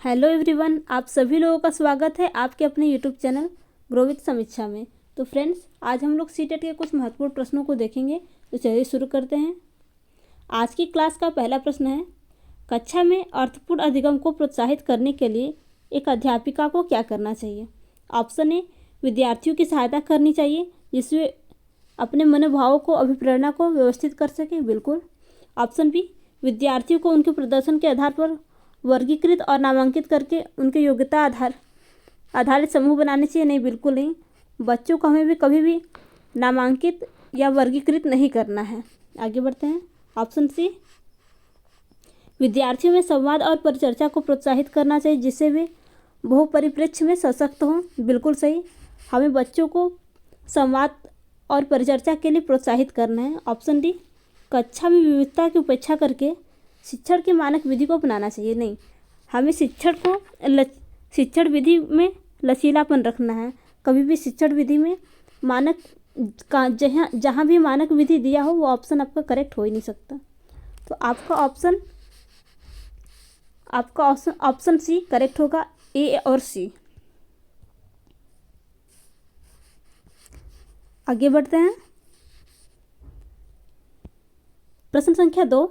Hello everyone, आप सभी लोगों का स्वागत है आपके अपने यूट्यूब चैनल ग्रो विद समीक्षा में। तो फ्रेंड्स, आज हम लोग सीटेट के कुछ महत्वपूर्ण प्रश्नों को देखेंगे। तो चलिए शुरू करते हैं। आज की क्लास का पहला प्रश्न है, कक्षा में अर्थपूर्ण अधिगम को प्रोत्साहित करने के लिए एक अध्यापिका को क्या करना चाहिए। ऑप्शन ए, विद्यार्थियों की सहायता करनी चाहिए जिससे अपने मनोभावों को अभिप्रेरणा को व्यवस्थित कर सके, बिल्कुल। ऑप्शन बी, विद्यार्थियों को उनके प्रदर्शन के आधार पर वर्गीकृत और नामांकित करके उनके योग्यता आधारित समूह बनाने चाहिए, नहीं, बिल्कुल नहीं। बच्चों को हमें भी कभी भी नामांकित या वर्गीकृत नहीं करना है। आगे बढ़ते हैं। ऑप्शन सी, विद्यार्थियों में संवाद और परिचर्चा को प्रोत्साहित करना चाहिए जिससे वे बहुपरिप्रेक्ष्य में सशक्त हों, बिल्कुल सही। हमें बच्चों को संवाद और परिचर्चा के लिए प्रोत्साहित करना है। ऑप्शन डी, कक्षा में विविधता की उपेक्षा करके शिक्षण की मानक विधि को अपनाना चाहिए, नहीं, हमें शिक्षण विधि में लचीलापन रखना है। कभी भी शिक्षण विधि में मानक का जहाँ भी मानक विधि दिया हो वो ऑप्शन आपका करेक्ट हो ही नहीं सकता। तो आपका ऑप्शन सी करेक्ट होगा, ए और सी। आगे बढ़ते हैं। प्रश्न संख्या 2,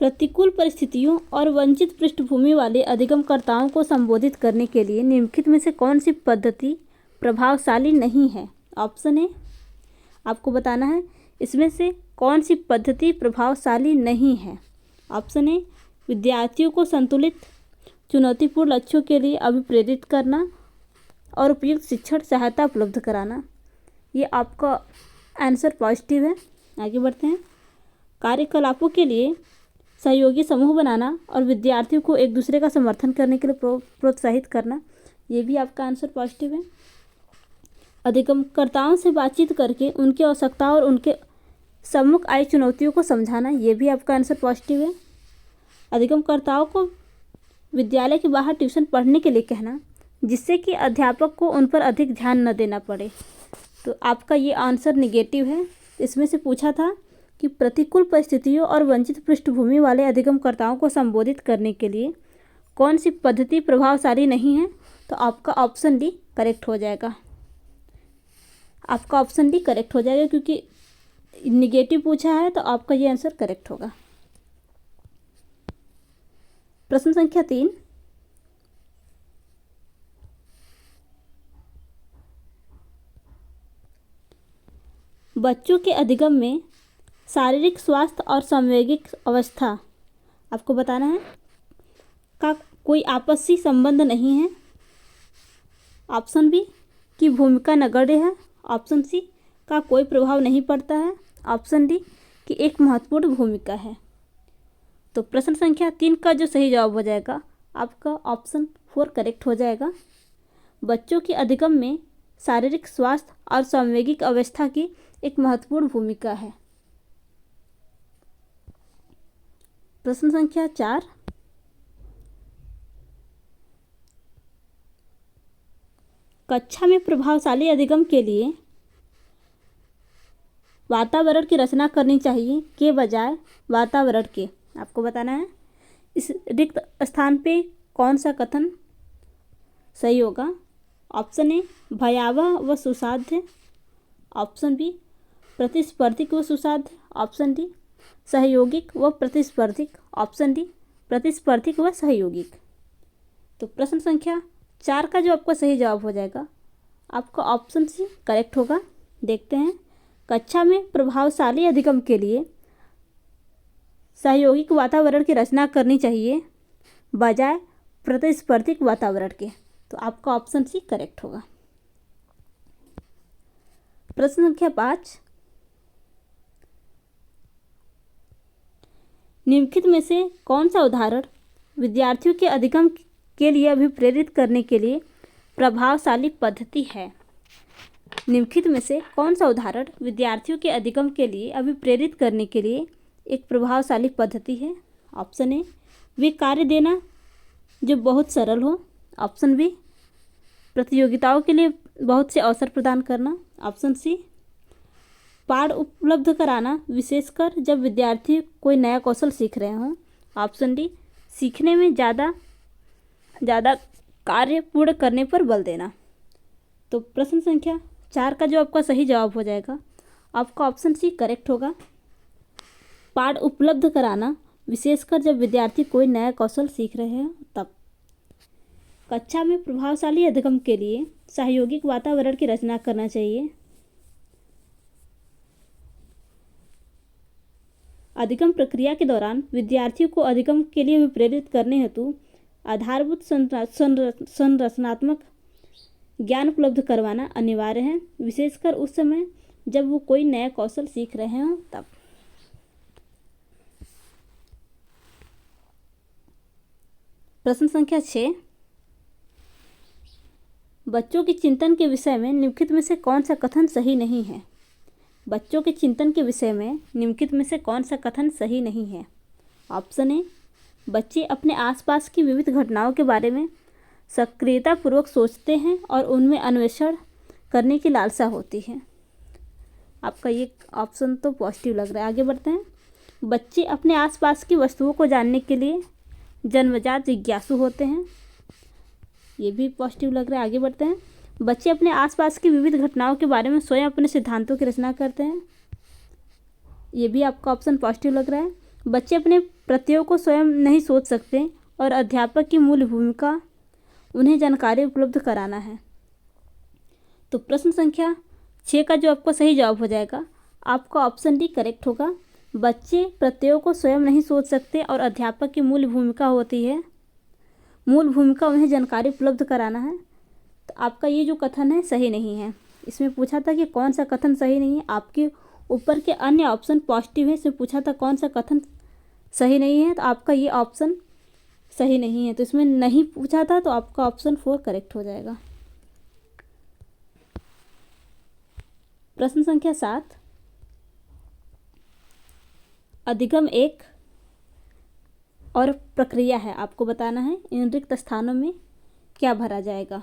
प्रतिकूल परिस्थितियों और वंचित पृष्ठभूमि वाले अधिगमकर्ताओं को संबोधित करने के लिए निम्नलिखित में से कौन सी पद्धति प्रभावशाली नहीं है। ऑप्शन ए, आपको बताना है इसमें से कौन सी पद्धति प्रभावशाली नहीं है। ऑप्शन ए, विद्यार्थियों को संतुलित चुनौतीपूर्ण लक्ष्यों के लिए अभिप्रेरित करना और उपयुक्त शिक्षण सहायता उपलब्ध कराना। ये आपका आंसर पॉजिटिव है। आगे बढ़ते हैं। कार्यकलापों के लिए सहयोगी समूह बनाना और विद्यार्थियों को एक दूसरे का समर्थन करने के लिए प्रोत्साहित करना, ये भी आपका आंसर पॉजिटिव है। अधिगमकर्ताओं से बातचीत करके उनकी आवश्यकताओं और उनके सम्मुख आई चुनौतियों को समझाना, ये भी आपका आंसर पॉजिटिव है। अधिगमकर्ताओं को विद्यालय के बाहर ट्यूशन पढ़ने के लिए कहना जिससे कि अध्यापक को उन पर अधिक ध्यान न देना पड़े, तो आपका ये आंसर निगेटिव है। इसमें से पूछा था कि प्रतिकूल परिस्थितियों और वंचित पृष्ठभूमि वाले अधिगमकर्ताओं को संबोधित करने के लिए कौन सी पद्धति प्रभावशाली नहीं है, तो आपका ऑप्शन डी करेक्ट हो जाएगा। आपका ऑप्शन डी करेक्ट हो जाएगा क्योंकि निगेटिव पूछा है, तो आपका ये आंसर करेक्ट होगा। प्रश्न संख्या 3, बच्चों के अधिगम में शारीरिक स्वास्थ्य और सांवेगिक अवस्था, आपको बताना है, का कोई आपसी संबंध नहीं है। ऑप्शन बी, की भूमिका नगण्य है। ऑप्शन सी, का कोई प्रभाव नहीं पड़ता है। ऑप्शन डी, की एक महत्वपूर्ण भूमिका है। तो प्रश्न संख्या 3 का जो सही जवाब हो जाएगा आपका ऑप्शन 4 करेक्ट हो जाएगा। बच्चों के अधिगम में शारीरिक स्वास्थ्य और सांवेगिक अवस्था की एक महत्वपूर्ण भूमिका है। प्रश्न संख्या 4, कक्षा में प्रभावशाली अधिगम के लिए वातावरण की रचना करनी चाहिए के बजाय वातावरण के, आपको बताना है इस रिक्त स्थान पे कौन सा कथन सही होगा। ऑप्शन ए, भयावह व सुसाध्य। ऑप्शन बी, प्रतिस्पर्धिक व सुसाध्य। ऑप्शन डी, सहयोगिक व प्रतिस्पर्धिक। ऑप्शन डी, प्रतिस्पर्धिक व सहयोगिक। तो प्रश्न संख्या 4 का जो आपका सही जवाब हो जाएगा आपका ऑप्शन सी करेक्ट होगा। देखते हैं। कक्षा में प्रभावशाली अधिगम के लिए सहयोगिक वातावरण की रचना करनी चाहिए बजाय प्रतिस्पर्धिक वातावरण के, तो आपका ऑप्शन सी करेक्ट होगा। प्रश्न संख्या 5, निम्नलिखित में से कौन सा उदाहरण विद्यार्थियों के अधिगम के लिए अभिप्रेरित करने के लिए प्रभावशाली पद्धति है। निम्नलिखित में से कौन सा उदाहरण विद्यार्थियों के अधिगम के लिए अभिप्रेरित करने के लिए एक प्रभावशाली पद्धति है। ऑप्शन ए, वे कार्य देना जो बहुत सरल हो। ऑप्शन बी, प्रतियोगिताओं के लिए बहुत से अवसर प्रदान करना। ऑप्शन सी, पाठ उपलब्ध कराना, विशेषकर जब विद्यार्थी कोई नया कौशल सीख रहे हों। ऑप्शन डी, सीखने में ज़्यादा कार्य पूर्ण करने पर बल देना। तो प्रश्न संख्या 4 का जो आपका सही जवाब हो जाएगा, आपका ऑप्शन सी करेक्ट होगा। पाठ उपलब्ध कराना, विशेषकर जब विद्यार्थी कोई नया कौशल सीख रहे हैं तब। कक्षा में प्रभावशाली अधिगम के लिए सहयोगिक वातावरण की रचना करना चाहिए। अधिगम प्रक्रिया के दौरान विद्यार्थियों को अधिगम के लिए प्रेरित करने हेतु आधारभूत संरचनात्मक ज्ञान उपलब्ध करवाना अनिवार्य है, विशेषकर उस समय जब वो कोई नया कौशल सीख रहे हों तब। प्रश्न संख्या 6, बच्चों के चिंतन के विषय में निम्नलिखित में से कौन सा कथन सही नहीं है। बच्चों के चिंतन के विषय में निम्नलिखित में से कौन सा कथन सही नहीं है। ऑप्शन ए, बच्चे अपने आसपास की विविध घटनाओं के बारे में सक्रियतापूर्वक सोचते हैं और उनमें अन्वेषण करने की लालसा होती है। आपका ये ऑप्शन तो पॉजिटिव लग रहा है। आगे बढ़ते हैं। बच्चे अपने आसपास की वस्तुओं को जानने के लिए जन्मजात जिज्ञासु होते हैं। ये भी पॉजिटिव लग रहा है। आगे बढ़ते हैं। बच्चे अपने आसपास की विविध घटनाओं के बारे में स्वयं अपने सिद्धांतों की रचना करते हैं। ये भी आपका ऑप्शन पॉजिटिव लग रहा है। बच्चे अपने प्रत्ययों को स्वयं नहीं सोच सकते और अध्यापक की मूल भूमिका उन्हें जानकारी उपलब्ध कराना है। तो प्रश्न संख्या 6 का जो आपका सही जवाब हो जाएगा, आपका ऑप्शन डी करेक्ट होगा। बच्चे प्रत्ययों को स्वयं नहीं सोच सकते और अध्यापक की मूल भूमिका होती है, मूल भूमिका उन्हें जानकारी उपलब्ध कराना है। तो आपका ये जो कथन है सही नहीं है। इसमें पूछा था कि कौन सा कथन सही नहीं है, आपके ऊपर के अन्य ऑप्शन पॉजिटिव है। इसमें पूछा था कौन सा कथन सही नहीं है, तो आपका ये ऑप्शन सही नहीं है। तो इसमें नहीं पूछा था, तो आपका ऑप्शन 4 करेक्ट हो जाएगा। प्रश्न संख्या 7, अधिगम एक और प्रक्रिया है, आपको बताना है इन रिक्त स्थानों में क्या भरा जाएगा।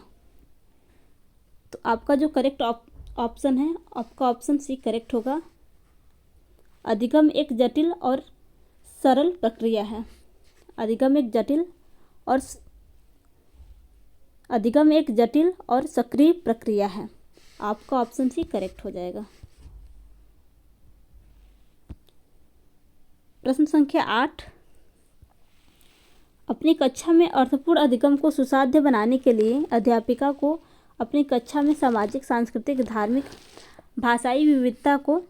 तो आपका जो करेक्ट ऑप्शन है, आपका ऑप्शन सी करेक्ट होगा। अधिगम एक जटिल और सरल प्रक्रिया है। अधिगम एक जटिल और सक्रिय प्रक्रिया है। आपका ऑप्शन सी करेक्ट हो जाएगा। प्रश्न संख्या 8, अपनी कक्षा में अर्थपूर्ण अधिगम को सुसाध्य बनाने के लिए अध्यापिका को अपनी कक्षा में सामाजिक, सांस्कृतिक, धार्मिक, भाषाई विविधता को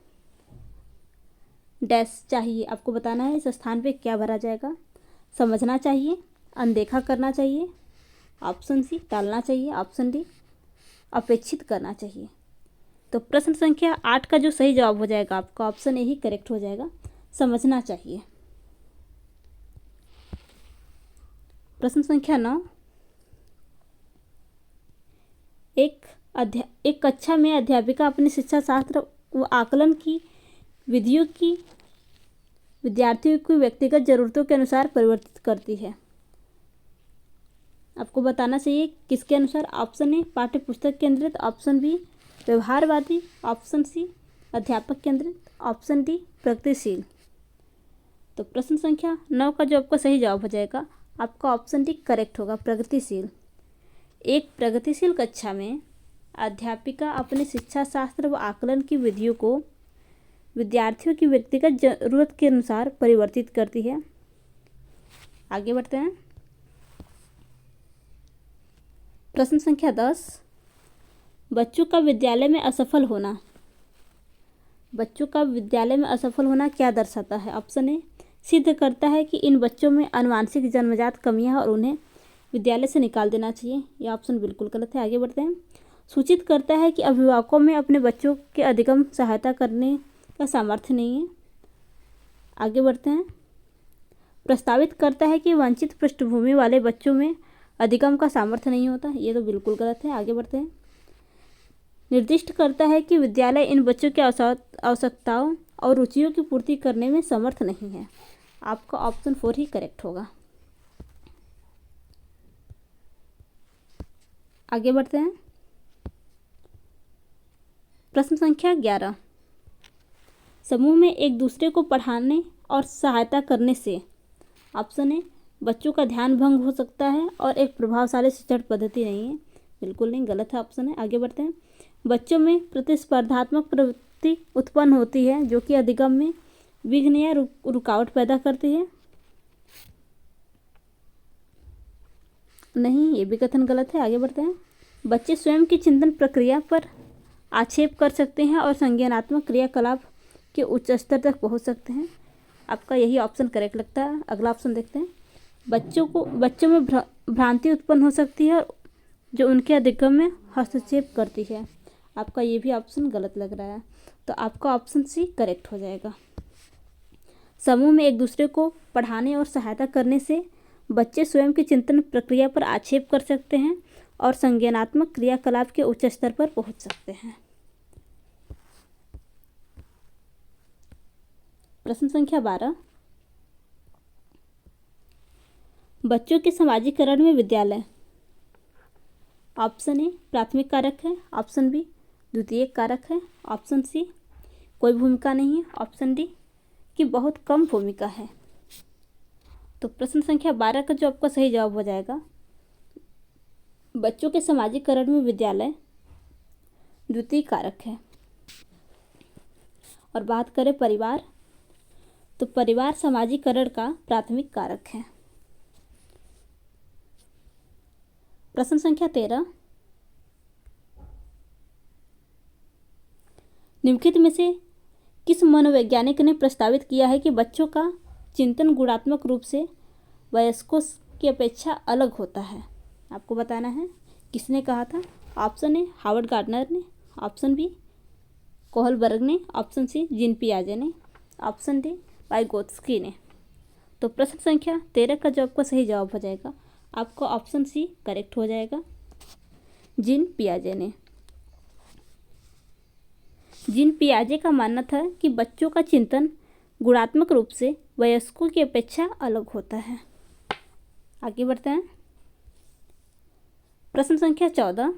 डैश चाहिए। आपको बताना है इस स्थान पे क्या भरा जाएगा। समझना चाहिए, अनदेखा करना चाहिए, ऑप्शन सी टालना चाहिए, ऑप्शन डी अपेक्षित करना चाहिए। तो प्रश्न संख्या 8 का जो सही जवाब हो जाएगा, आपका ऑप्शन ए ही करेक्ट हो जाएगा, समझना चाहिए। प्रश्न संख्या 9, एक कक्षा में अध्यापिका अपनी शिक्षा शास्त्र व आकलन की विधियों की विद्यार्थियों की व्यक्तिगत जरूरतों के अनुसार परिवर्तित करती है। आपको बताना चाहिए किसके अनुसार। ऑप्शन ए पाठ्य पुस्तक केंद्रित, ऑप्शन बी व्यवहारवादी, ऑप्शन सी अध्यापक केंद्रित, ऑप्शन डी प्रगतिशील। तो प्रश्न संख्या 9 का जो आपका सही जवाब हो जाएगा, आपका ऑप्शन डी करेक्ट होगा, प्रगतिशील। एक प्रगतिशील कक्षा में अध्यापिका अपने शिक्षा शास्त्र व आकलन की विधियों को विद्यार्थियों की व्यक्तिगत जरूरत के अनुसार परिवर्तित करती है। आगे बढ़ते हैं। प्रश्न संख्या 10, बच्चों का विद्यालय में असफल होना। बच्चों का विद्यालय में असफल होना क्या दर्शाता है। ऑप्शन ए सिद्ध करता है कि इन बच्चों में आनुवांशिक जन्मजात कमियां और उन्हें विद्यालय से निकाल देना चाहिए। यह ऑप्शन बिल्कुल गलत है। आगे बढ़ते हैं। सूचित करता है कि अभिभावकों में अपने बच्चों के अधिगम सहायता करने का सामर्थ्य नहीं है। आगे बढ़ते हैं। प्रस्तावित करता है कि वंचित पृष्ठभूमि वाले बच्चों में अधिगम का सामर्थ्य नहीं होता। ये तो बिल्कुल गलत है। आगे बढ़ते हैं। निर्दिष्ट करता है कि विद्यालय इन बच्चों की आवश्यकताओं और रुचियों की पूर्ति करने में समर्थ नहीं है। आपका ऑप्शन 4 ही करेक्ट होगा। आगे बढ़ते हैं। प्रश्न संख्या 11, समूह में एक दूसरे को पढ़ाने और सहायता करने से। ऑप्शन ए, बच्चों का ध्यान भंग हो सकता है और एक प्रभावशाली शिक्षण पद्धति नहीं है। बिल्कुल नहीं, गलत है ऑप्शन है। आगे बढ़ते हैं। बच्चों में प्रतिस्पर्धात्मक प्रवृत्ति उत्पन्न होती है जो कि अधिगम में विघ्न या रुकावट पैदा करती है। नहीं, ये भी कथन गलत है। आगे बढ़ते हैं। बच्चे स्वयं की चिंतन प्रक्रिया पर आक्षेप कर सकते हैं और संज्ञानात्मक क्रियाकलाप के उच्च स्तर तक पहुंच सकते हैं। आपका यही ऑप्शन करेक्ट लगता है। अगला ऑप्शन देखते हैं। बच्चों में भ्रांति उत्पन्न हो सकती है जो उनके अधिगम में हस्तक्षेप करती है। आपका ये भी ऑप्शन गलत लग रहा है, तो आपका ऑप्शन सी करेक्ट हो जाएगा। समूह में एक दूसरे को पढ़ाने और सहायता करने से बच्चे स्वयं की चिंतन प्रक्रिया पर आक्षेप कर सकते हैं और संज्ञानात्मक क्रियाकलाप के उच्च स्तर पर पहुंच सकते हैं। प्रश्न संख्या 12। बच्चों के समाजीकरण में विद्यालय। ऑप्शन ए, प्राथमिक कारक है। ऑप्शन बी, द्वितीयक कारक है। ऑप्शन सी, कोई भूमिका नहीं है। ऑप्शन डी, कि बहुत कम भूमिका है। तो प्रश्न संख्या 12 का जो आपका सही जवाब हो जाएगा, बच्चों के समाजीकरण में विद्यालय द्वितीय कारक है। और बात करें परिवार, तो परिवार समाजीकरण का प्राथमिक कारक है। प्रश्न संख्या 13। निम्नलिखित में से किस मनोवैज्ञानिक ने प्रस्तावित किया है कि बच्चों का चिंतन गुणात्मक रूप से वयस्कों की अपेक्षा अलग होता है? आपको बताना है किसने कहा था। ऑप्शन ए, हावर्ड गार्डनर ने। ऑप्शन बी, कोहलबर्ग ने। ऑप्शन सी, जीन पियाजे ने। ऑप्शन डी, वाइगोत्स्की ने। तो प्रश्न संख्या 13 का जो आपका सही जवाब हो जाएगा, आपका ऑप्शन सी करेक्ट हो जाएगा, जीन पियाजे ने। जीन पियाजे का मानना था कि बच्चों का चिंतन गुणात्मक रूप से वयस्कों की अपेक्षा अलग होता है। आगे बढ़ते हैं। प्रश्न संख्या 14।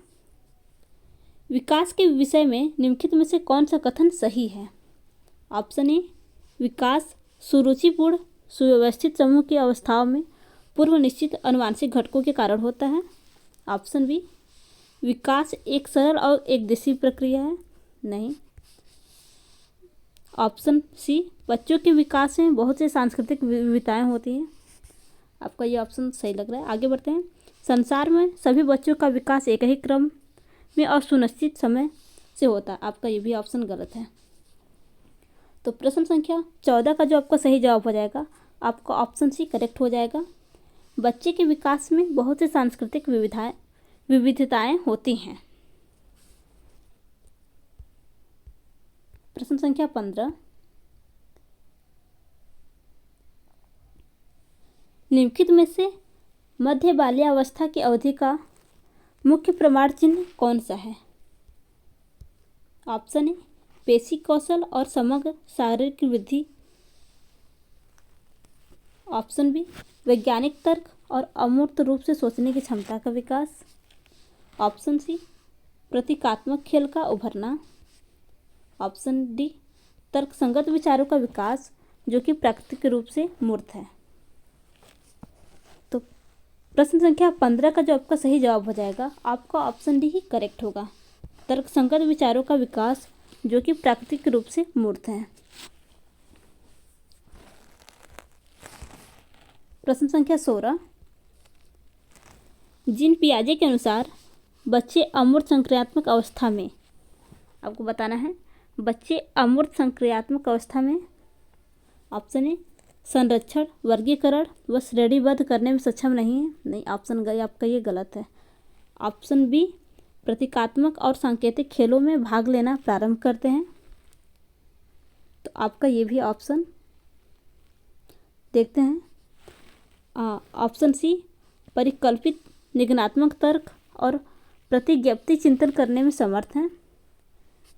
विकास के विषय में निम्नलिखित में से कौन सा कथन सही है? ऑप्शन ए, विकास सुरुचिपूर्ण सुव्यवस्थित समूह की अवस्थाओं में पूर्व निश्चित अनुवांशिक घटकों के कारण होता है। ऑप्शन बी, विकास एक सरल और एक देशी प्रक्रिया है। नहीं। ऑप्शन सी, बच्चों के विकास में बहुत से सांस्कृतिक विविधताएं होती हैं। आपका ये ऑप्शन सही लग रहा है। आगे बढ़ते हैं। संसार में सभी बच्चों का विकास एक ही क्रम में और सुनिश्चित समय से होता है। आपका ये भी ऑप्शन गलत है। तो प्रश्न संख्या 14 का जो आपका सही जवाब हो जाएगा, आपका ऑप्शन सी करेक्ट हो जाएगा। बच्चे के विकास में बहुत से सांस्कृतिक विविधताएं होती हैं। प्रश्न संख्या 15। निम्नलिखित में से मध्य बाल्यावस्था की अवधि का मुख्य प्रमाण चिन्ह कौन सा है? ऑप्शन ए, पेशी कौशल और समग्र शारीरिक वृद्धि। ऑप्शन बी, वैज्ञानिक तर्क और अमूर्त रूप से सोचने की क्षमता का विकास। ऑप्शन सी, प्रतीकात्मक खेल का उभरना। ऑप्शन डी, तर्कसंगत विचारों का विकास जो कि प्राकृतिक रूप से मूर्त है। तो प्रश्न संख्या 15 का जो आपका सही जवाब हो जाएगा, आपका ऑप्शन डी ही करेक्ट होगा, तर्कसंगत विचारों का विकास जो कि प्राकृतिक रूप से मूर्त है। प्रश्न संख्या 16। जीन पियाजे के अनुसार बच्चे अमूर्त संक्रियात्मक अवस्था में, आपको बताना है बच्चे अमूर्त संक्रियात्मक अवस्था में ऑप्शन ए, संरक्षण, वर्गीकरण व श्रेणीबद्ध करने में सक्षम नहीं है। नहीं, ऑप्शन आपका ये गलत है। ऑप्शन बी, प्रतीकात्मक और सांकेतिक खेलों में भाग लेना प्रारंभ करते हैं। तो आपका ये भी ऑप्शन देखते हैं। ऑप्शन सी, परिकल्पित निगमनात्मक तर्क और प्रतिज्ञप्ति चिंतन करने में समर्थ हैं।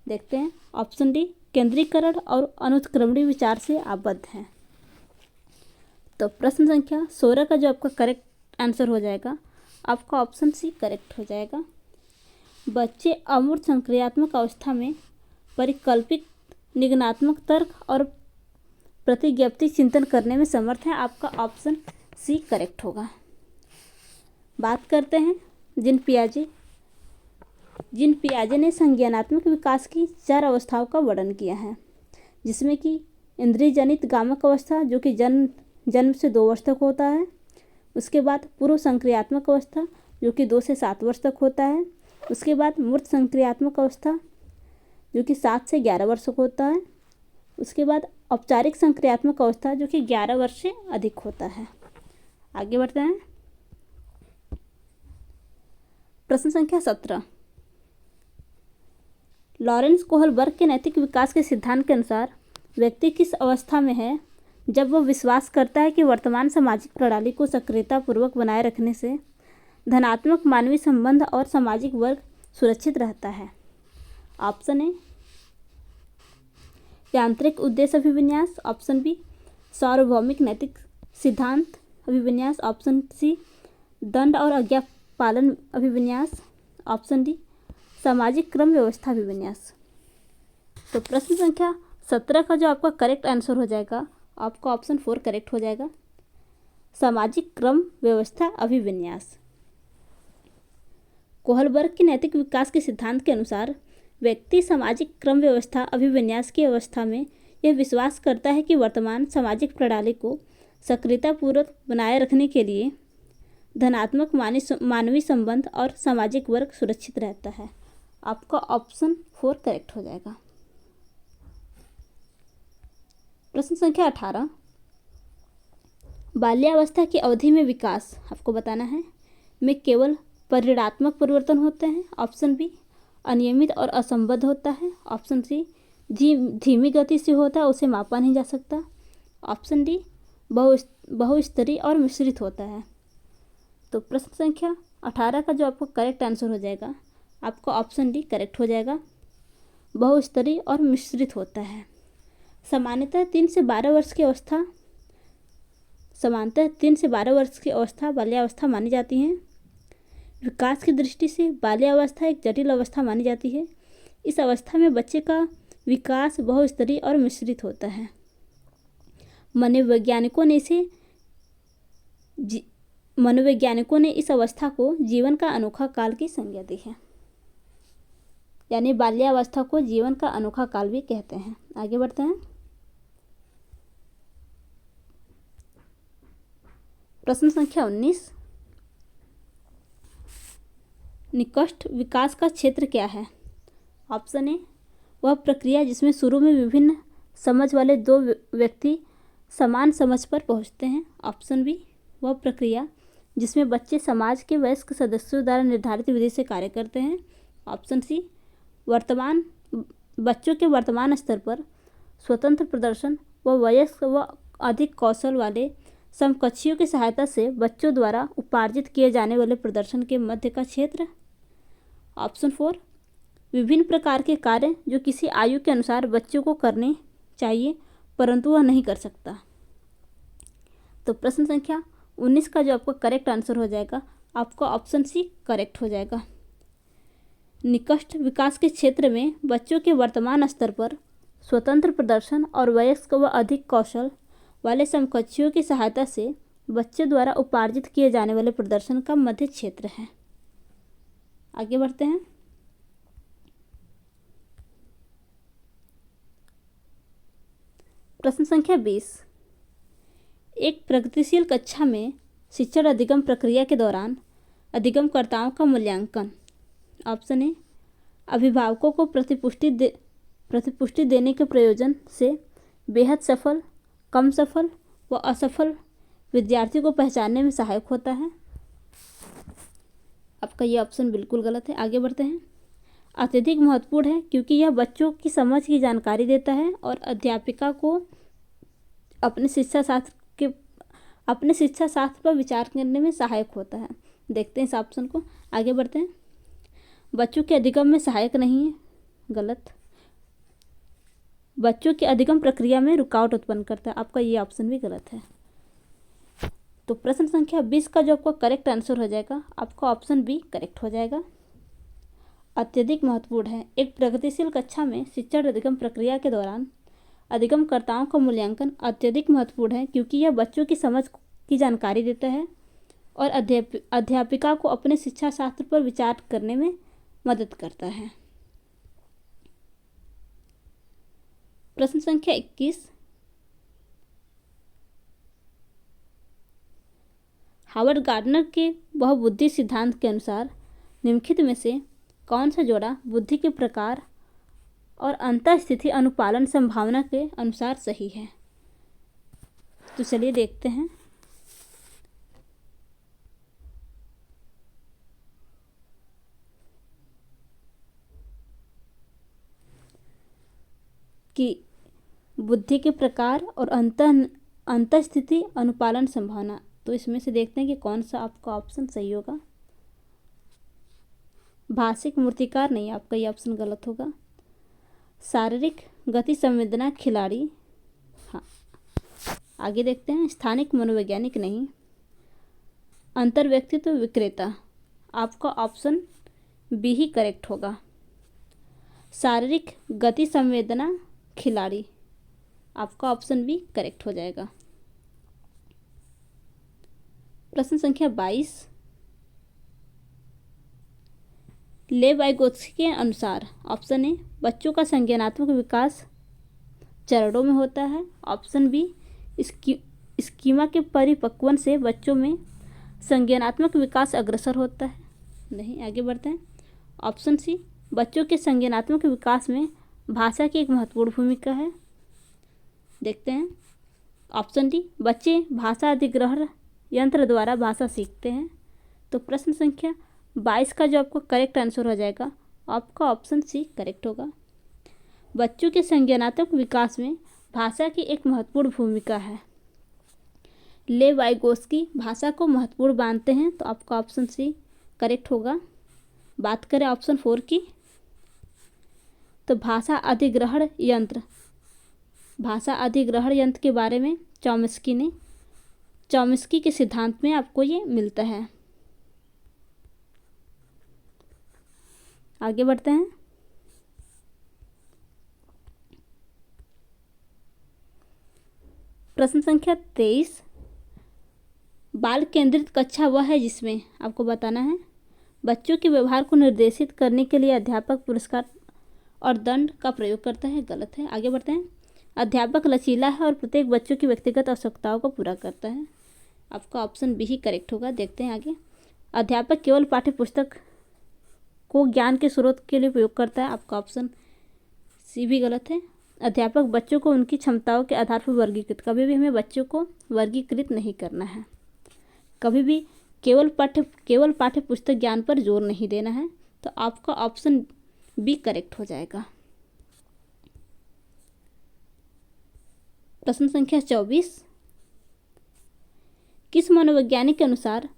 देखते हैं। ऑप्शन डी, केंद्रीकरण और अनुत्क्रमणी विचार से आबद्ध हैं। तो प्रश्न संख्या 16 का जो आपका करेक्ट आंसर हो जाएगा, आपका ऑप्शन सी करेक्ट हो जाएगा। बच्चे अमूर्त संक्रियात्मक अवस्था में परिकल्पित निगनात्मक तर्क और प्रतिज्ञप्ति चिंतन करने में समर्थ हैं। आपका ऑप्शन सी करेक्ट होगा। बात करते हैं जीन पियाजे ने संज्ञानात्मक विकास की 4 अवस्थाओं का वर्णन किया है, जिसमें कि इंद्रिय जनित गामक अवस्था जो कि जन्म से 2 वर्ष तक होता है। उसके बाद पूर्व संक्रियात्मक अवस्था जो कि 2 से 7 वर्ष तक होता है। उसके बाद मूर्त संक्रियात्मक अवस्था जो कि 7 से 11 वर्ष तक होता है। उसके बाद औपचारिक संक्रियात्मक अवस्था जो कि 11 वर्ष से अधिक होता है। आगे बढ़ते हैं। प्रश्न संख्या 17। लॉरेंस कोहलबर्ग के नैतिक विकास के सिद्धांत के अनुसार व्यक्ति किस अवस्था में है जब वह विश्वास करता है कि वर्तमान सामाजिक प्रणाली को सक्रियतापूर्वक बनाए रखने से धनात्मक मानवीय संबंध और सामाजिक वर्ग सुरक्षित रहता है। ऑप्शन ए यांत्रिक उद्देश्य अभिविन्यास, ऑप्शन बी सार्वभौमिक नैतिक सिद्धांत अभिविन्यास, ऑप्शन सी दंड और आज्ञा पालन अभिविन्यास, ऑप्शन डी सामाजिक क्रम व्यवस्था अभिविन्यास। तो प्रश्न संख्या 17 का जो आपका करेक्ट आंसर हो जाएगा, आपका ऑप्शन 4 करेक्ट हो जाएगा, सामाजिक क्रम व्यवस्था अभिविन्यास। कोहलबर्ग के नैतिक विकास के सिद्धांत के अनुसार व्यक्ति सामाजिक क्रम व्यवस्था अभिविन्यास की अवस्था में यह विश्वास करता है कि वर्तमान सामाजिक प्रणाली को सक्रियतापूर्वक बनाए रखने के लिए धनात्मक मानवीय संबंध और सामाजिक वर्ग सुरक्षित रहता है। आपका ऑप्शन 4 करेक्ट हो जाएगा। प्रश्न संख्या 18। बाल्यावस्था की अवधि में विकास आपको बताना है में केवल परिणात्मक परिवर्तन होते हैं। ऑप्शन बी अनियमित और असंबद्ध होता है, ऑप्शन सी धीमी गति से होता है, उसे मापा नहीं जा सकता, ऑप्शन डी बहुस्तरीय और मिश्रित होता है। तो प्रश्न संख्या 18 का जो आपको करेक्ट आंसर हो जाएगा, आपका ऑप्शन डी करेक्ट हो जाएगा, बहुस्तरीय और मिश्रित होता है। सामान्यतः 3 से 12 वर्ष की अवस्था बाल्यावस्था मानी जाती है। विकास की दृष्टि से बाल्यावस्था एक जटिल अवस्था मानी जाती है। इस अवस्था में बच्चे का विकास बहुस्तरीय और मिश्रित होता है। मनोवैज्ञानिकों ने इस अवस्था को जीवन का अनोखा काल की संज्ञा दी है, यानी बाल्यावस्था को जीवन का अनोखा काल भी कहते हैं। आगे बढ़ते हैं। प्रश्न संख्या 19। निकृष्ट विकास का क्षेत्र क्या है? ऑप्शन ए वह प्रक्रिया जिसमें शुरू में विभिन्न समझ वाले 2 व्यक्ति समान समझ पर पहुंचते हैं, ऑप्शन बी वह प्रक्रिया जिसमें बच्चे समाज के वयस्क सदस्यों द्वारा निर्धारित विधि से कार्य करते हैं, ऑप्शन सी बच्चों के वर्तमान स्तर पर स्वतंत्र प्रदर्शन व वयस्क व अधिक कौशल वाले समकक्षियों की सहायता से बच्चों द्वारा उपार्जित किए जाने वाले प्रदर्शन के मध्य का क्षेत्र, ऑप्शन 4 विभिन्न प्रकार के कार्य जो किसी आयु के अनुसार बच्चों को करने चाहिए परंतु वह नहीं कर सकता। तो प्रश्न संख्या 19 का जो आपका करेक्ट आंसर हो जाएगा, आपका ऑप्शन सी करेक्ट हो जाएगा। निकृष्ट विकास के क्षेत्र में बच्चों के वर्तमान स्तर पर स्वतंत्र प्रदर्शन और वयस्क व अधिक कौशल वाले समकक्षियों की सहायता से बच्चों द्वारा उपार्जित किए जाने वाले प्रदर्शन का मध्य क्षेत्र है। आगे बढ़ते हैं। प्रश्न संख्या 20। एक प्रगतिशील कक्षा में शिक्षण अधिगम प्रक्रिया के दौरान अधिगमकर्ताओं का मूल्यांकन, ऑप्शन ए अभिभावकों को प्रतिपुष्टि देने के प्रयोजन से बेहद सफल, कम सफल व असफल विद्यार्थी को पहचानने में सहायक होता है। आपका ये ऑप्शन बिल्कुल गलत है। आगे बढ़ते हैं। अत्यधिक महत्वपूर्ण है क्योंकि यह बच्चों की समझ की जानकारी देता है और अध्यापिका को अपने शिक्षा शास्त्र पर विचार करने में सहायक होता है। देखते हैं इस ऑप्शन को। आगे बढ़ते हैं। बच्चों के अधिगम में सहायक नहीं है, गलत। बच्चों की अधिगम प्रक्रिया में रुकावट उत्पन्न करता है, आपका ये ऑप्शन भी गलत है। तो प्रश्न संख्या 20 का जो आपका करेक्ट आंसर हो जाएगा, आपका ऑप्शन बी करेक्ट हो जाएगा। अत्यधिक महत्वपूर्ण है। एक प्रगतिशील कक्षा में शिक्षण अधिगम प्रक्रिया के दौरान अधिगमकर्ताओं का मूल्यांकन अत्यधिक महत्वपूर्ण है, क्योंकि यह बच्चों की समझ की जानकारी देता है और अध्यापिका को अपने शिक्षा शास्त्र पर विचार करने में मदद करता है। प्रश्न संख्या 21, हावर्ड गार्डनर के बहुबुद्धि सिद्धांत के अनुसार निम्नलिखित में से कौन सा जोड़ा बुद्धि के प्रकार और अंतःस्थिति अनुपालन संभावना के अनुसार सही है? तो चलिए देखते हैं। कि बुद्धि के प्रकार और अंतःस्थिति अनुपालन संभावना, तो इसमें से देखते हैं कि कौन सा आपका ऑप्शन सही होगा। भाषिक मूर्तिकार नहीं, आपका ये ऑप्शन गलत होगा। शारीरिक गति संवेदना खिलाड़ी, हाँ। आगे देखते हैं, स्थानिक मनोवैज्ञानिक नहीं। अंतर्व्यक्तित्व विक्रेता, आपका ऑप्शन बी ही करेक्ट होगा। शारीरिक गति संवेदना खिलाड़ी, आपका ऑप्शन बी करेक्ट हो जाएगा। प्रश्न संख्या 22, लेव वाइगोत्स्की के अनुसार ऑप्शन ए बच्चों का संज्ञानात्मक विकास चरणों में होता है, ऑप्शन बी स्कीमा के परिपक्वन से बच्चों में संज्ञानात्मक विकास अग्रसर होता है। नहीं, आगे बढ़ते हैं। ऑप्शन सी बच्चों के संज्ञानात्मक विकास में भाषा की एक महत्वपूर्ण भूमिका है। देखते हैं। ऑप्शन डी बच्चे भाषा अधिग्रहण यंत्र द्वारा भाषा सीखते हैं। तो प्रश्न संख्या 22 का जो आपका करेक्ट आंसर हो जाएगा, आपका ऑप्शन सी करेक्ट होगा। बच्चों के संज्ञानात्मक विकास में भाषा की एक महत्वपूर्ण भूमिका है। लेव वाइगोत्स्की भाषा को महत्वपूर्ण मानते हैं, तो आपका ऑप्शन सी करेक्ट होगा। बात करें ऑप्शन 4 की, तो भाषा अधिग्रहण यंत्र के बारे में चॉम्स्की के सिद्धांत में आपको ये मिलता है। आगे बढ़ते हैं। प्रश्न संख्या 23, बाल केंद्रित कक्षा वह है जिसमें आपको बताना है बच्चों के व्यवहार को निर्देशित करने के लिए अध्यापक पुरस्कार और दंड का प्रयोग करता है। गलत है। आगे बढ़ते हैं। अध्यापक लचीला है और प्रत्येक बच्चों की व्यक्तिगत आवश्यकताओं को पूरा करता है। आपका ऑप्शन बी ही करेक्ट होगा। देखते हैं आगे। अध्यापक केवल पाठ्य पुस्तक को ज्ञान के स्रोत के लिए उपयोग करता है। आपका ऑप्शन सी भी गलत है। अध्यापक बच्चों को उनकी क्षमताओं के आधार पर वर्गीकृत, कभी भी हमें बच्चों को वर्गीकृत नहीं करना है, कभी भी केवल पाठ्य पुस्तक ज्ञान पर जोर नहीं देना है। तो आपका ऑप्शन बी करेक्ट हो जाएगा। प्रश्न संख्या 24, किस मनोवैज्ञानिक के अनुसार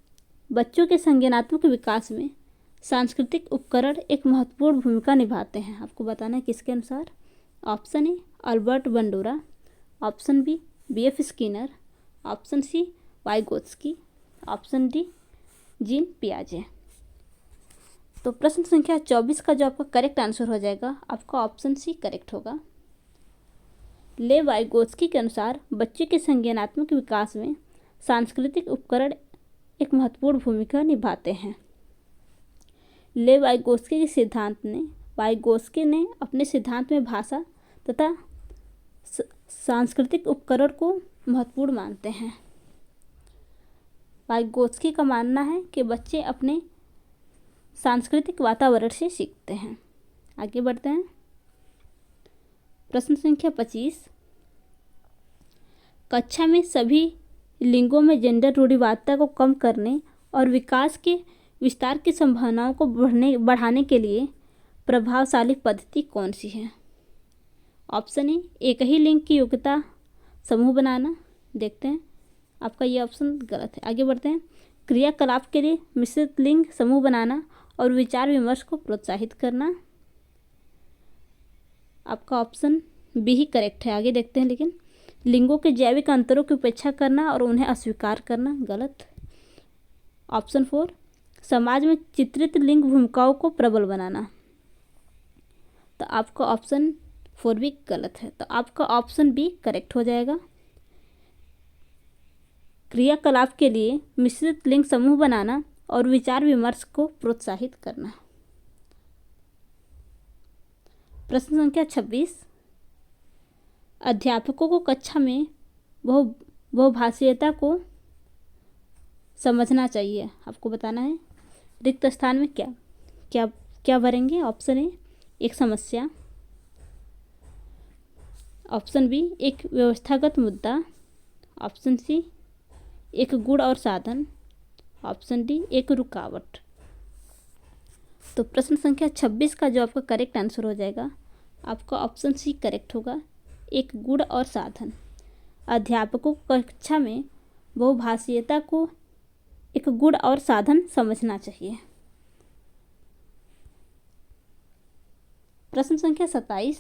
बच्चों के संज्ञानात्मक विकास में सांस्कृतिक उपकरण एक महत्वपूर्ण भूमिका निभाते हैं? आपको बताना है किसके अनुसार। Option A Albert Bandura, option B BF Skinner, option C Vygotsky, option D Jean पियाजे। तो प्रश्न संख्या 24 का जो आपका करेक्ट आंसर हो जाएगा, आपका ऑप्शन सी करेक्ट होगा। लेव वाइगोत्स्की के अनुसार बच्चे के संज्ञानात्मक विकास में सांस्कृतिक उपकरण एक महत्वपूर्ण भूमिका निभाते हैं। लेव वाइगोत्स्की ने अपने सिद्धांत में भाषा तथा सांस्कृतिक उपकरण को महत्वपूर्ण मानते हैं। वाइगोत्स्की का मानना है कि बच्चे अपने सांस्कृतिक वातावरण से सीखते हैं। आगे बढ़ते हैं। प्रश्न संख्या 25, कक्षा में सभी लिंगों में जेंडर रूढ़िवादिता को कम करने और विकास के विस्तार की संभावनाओं को बढ़ाने के लिए प्रभावशाली पद्धति कौन सी है? ऑप्शन ए एक ही लिंग की योग्यता समूह बनाना। देखते हैं। आपका ये ऑप्शन गलत है। आगे बढ़ते हैं। क्रियाकलाप के लिए मिश्रित लिंग समूह बनाना और विचार विमर्श को प्रोत्साहित करना। आपका ऑप्शन बी ही करेक्ट है। आगे देखते हैं। लेकिन लिंगों के जैविक अंतरों की उपेक्षा करना और उन्हें अस्वीकार करना। गलत। ऑप्शन 4 समाज में चित्रित लिंग भूमिकाओं को प्रबल बनाना। तो आपका ऑप्शन 4 भी गलत है। तो आपका ऑप्शन बी करेक्ट हो जाएगा। क्रियाकलाप के लिए मिश्रित लिंग समूह बनाना और विचार विमर्श को प्रोत्साहित करना। प्रश्न संख्या 26, अध्यापकों को कक्षा में बहुभाषीयता को समझना चाहिए। आपको बताना है रिक्त स्थान में क्या क्या क्या भरेंगे। ऑप्शन ए एक समस्या, ऑप्शन बी एक व्यवस्थागत मुद्दा, ऑप्शन सी एक गुण और साधन, ऑप्शन डी एक रुकावट। तो प्रश्न संख्या 26 का जो आपका करेक्ट आंसर हो जाएगा, आपका ऑप्शन सी करेक्ट होगा, एक गुण और साधन। अध्यापकों को कक्षा में बहुभाषीयता को एक गुण और साधन समझना चाहिए। प्रश्न संख्या 27,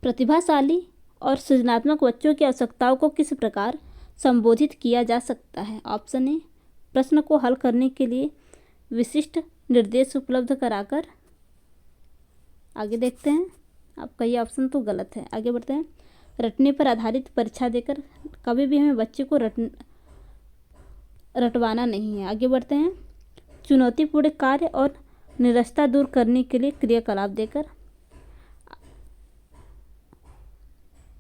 प्रतिभाशाली और सृजनात्मक बच्चों की आवश्यकताओं को किस प्रकार संबोधित किया जा सकता है। ऑप्शन ए प्रश्न को हल करने के लिए विशिष्ट निर्देश उपलब्ध कराकर। आगे देखते हैं, आपका ये ऑप्शन तो गलत है। आगे बढ़ते हैं, रटने पर आधारित परीक्षा देकर। कभी भी हमें बच्चे को रटवाना नहीं है। आगे बढ़ते हैं, चुनौतीपूर्ण कार्य और निरस्ता दूर करने के लिए क्रियाकलाप देकर।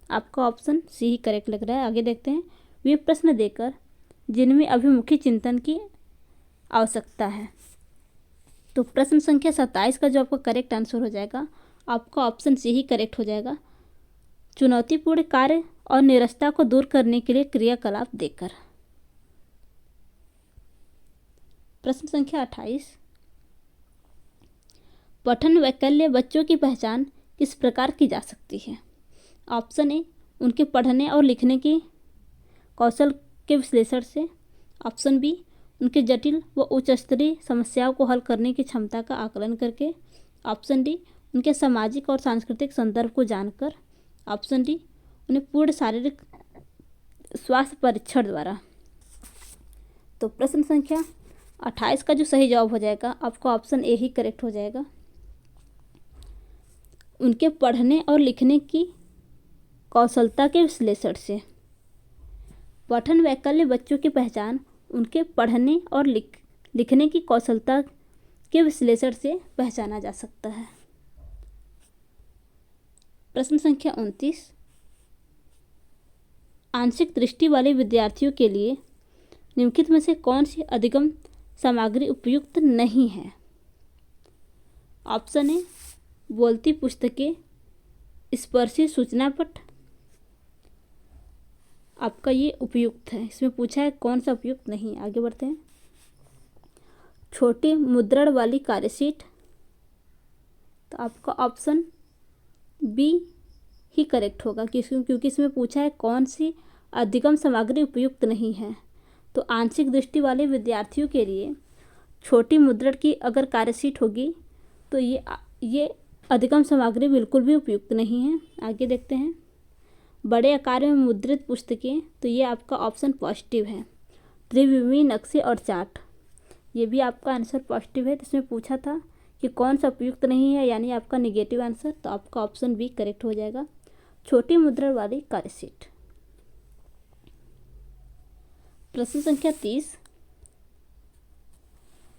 आपका ऑप्शन सी ही करेक्ट लग रहा है। आगे देखते हैं, वे प्रश्न देकर जिनमें अभिमुखी चिंतन की आवश्यकता है। तो प्रश्न संख्या 27 का जो आपका करेक्ट आंसर हो जाएगा, आपका ऑप्शन सी ही करेक्ट हो जाएगा, चुनौतीपूर्ण कार्य और निरस्ता को दूर करने के लिए क्रियाकलाप देकर। प्रश्न संख्या 28, पठन वैकल्य बच्चों की पहचान किस प्रकार की जा सकती है। ऑप्शन ए उनके पढ़ने और लिखने की कौशल के विश्लेषण से, ऑप्शन बी उनके जटिल व उच्च स्तरीय समस्याओं को हल करने की क्षमता का आकलन करके, ऑप्शन डी उनके सामाजिक और सांस्कृतिक संदर्भ को जानकर, ऑप्शन डी उन्हें पूर्ण शारीरिक स्वास्थ्य परीक्षण द्वारा। तो प्रश्न संख्या 28 का जो सही जवाब हो जाएगा, आपका ऑप्शन ए ही करेक्ट हो जाएगा, उनके पढ़ने और लिखने की कौशलता के विश्लेषण से। पठन वैकल्य बच्चों की पहचान उनके पढ़ने और लिखने की कौशलता के विश्लेषण से पहचाना जा सकता है। प्रश्न संख्या 29, आंशिक दृष्टि वाले विद्यार्थियों के लिए निम्नलिखित में से कौन सी अधिगम सामग्री उपयुक्त नहीं है। ऑप्शन ए बोलती पुस्तकें, स्पर्शी सूचना पट। आपका ये उपयुक्त है, इसमें पूछा है कौन सा उपयुक्त नहीं। आगे बढ़ते हैं, छोटी मुद्रण वाली कार्यशीट। तो आपका ऑप्शन बी ही करेक्ट होगा, क्योंकि इसमें पूछा है कौन सी अधिगम सामग्री उपयुक्त नहीं है। तो आंशिक दृष्टि वाले विद्यार्थियों के लिए छोटी मुद्रण की अगर कार्यशीट होगी तो ये अधिगम सामग्री बिल्कुल भी उपयुक्त नहीं है। आगे देखते हैं, बड़े आकार में मुद्रित पुस्तकें। तो ये आपका ऑप्शन पॉजिटिव है, त्रिविमीय नक्शे और चार्ट। ये भी आपका आंसर पॉजिटिव है। तो इसमें पूछा था कि कौन सा उपयुक्त नहीं है, यानी आपका निगेटिव आंसर। तो आपका ऑप्शन बी करेक्ट हो जाएगा, छोटी मुद्रण वाली कार्यशीट। प्रश्न संख्या 30,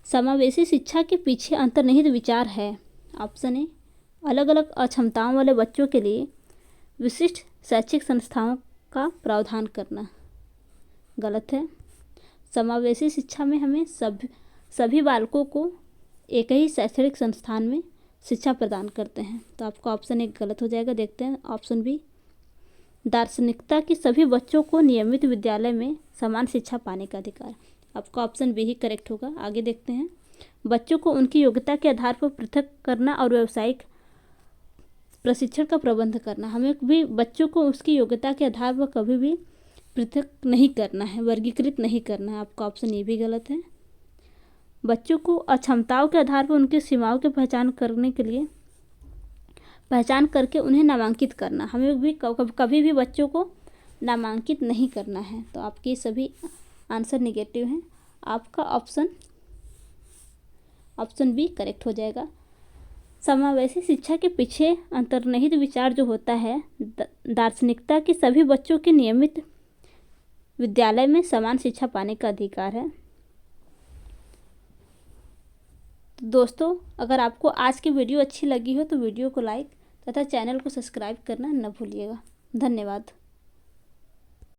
समावेशी शिक्षा के पीछे अंतर्निहित विचार है। ऑप्शन ए अलग अलग अक्षमताओं वाले बच्चों के लिए विशिष्ट शैक्षिक संस्थाओं का प्रावधान करना। गलत है। समावेशी शिक्षा में हमें सभी बालकों को एक ही शैक्षणिक संस्थान में शिक्षा प्रदान करते हैं। तो आपका ऑप्शन एक गलत हो जाएगा। देखते हैं ऑप्शन बी, दार्शनिकता की सभी बच्चों को नियमित विद्यालय में समान शिक्षा पाने का अधिकार। आपका ऑप्शन बी ही करेक्ट होगा। आगे देखते हैं, बच्चों को उनकी योग्यता के आधार पर पृथक करना और व्यावसायिक प्रशिक्षण का प्रबंध करना। हमें भी बच्चों को उसकी योग्यता के आधार पर कभी भी पृथक नहीं करना है, वर्गीकृत नहीं करना है। आपका ऑप्शन ये भी गलत है। बच्चों को अक्षमताओं के आधार पर उनकी सीमाओं की पहचान करके उन्हें नामांकित करना। हमें भी कभी भी बच्चों को नामांकित नहीं करना है। तो आपके सभी आंसर निगेटिव हैं। आपका ऑप्शन बी करेक्ट हो जाएगा, समावेशी शिक्षा के पीछे अंतर्निहित विचार जो होता है दार्शनिकता की सभी बच्चों के नियमित विद्यालय में समान शिक्षा पाने का अधिकार है। तो दोस्तों, अगर आपको आज की वीडियो अच्छी लगी हो तो वीडियो को लाइक तथा चैनल को सब्सक्राइब करना न भूलिएगा। धन्यवाद।